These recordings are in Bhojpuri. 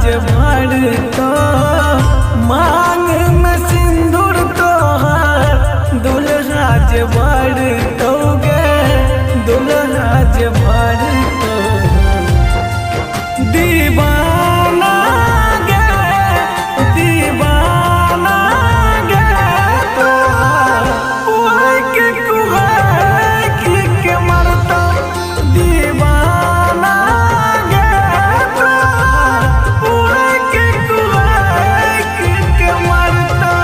जे भरतो मांग में सिंदूर तोहर दुल्हा जे भरतो गे दुल्हा जे भरतो दीवाना गे दीवाना गे तोहर ओए के कुहाय के मरता दीवाना गे तोहर ओए के कुहाय के मरता।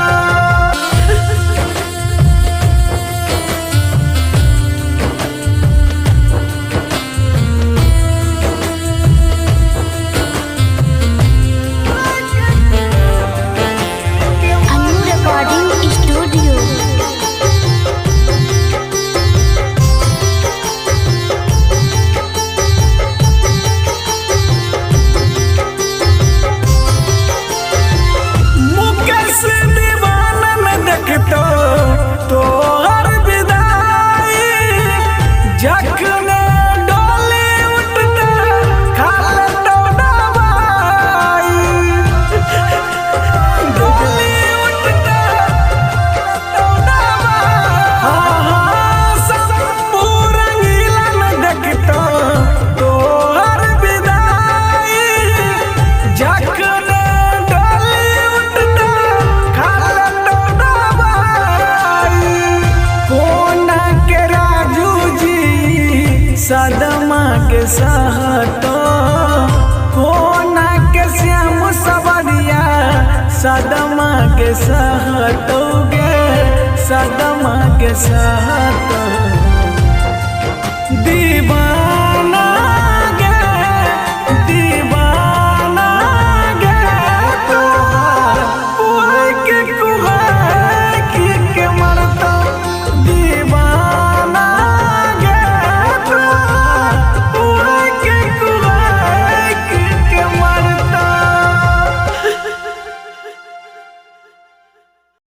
Anu Recording Studio. मुकेश दीवाना में देखतो तोहर विदाई जखने डोली उठता खाल तो दवाई डोली उठता तो दवाई शंभू रंगीला में देखतो तोहर विदाई जखने डोली उठता खाल तो दवाई कोना के राजू जी सदमा के सहतो कोना के श्याम सवरिया सदमा के सहतो गे सदमा के सहतो।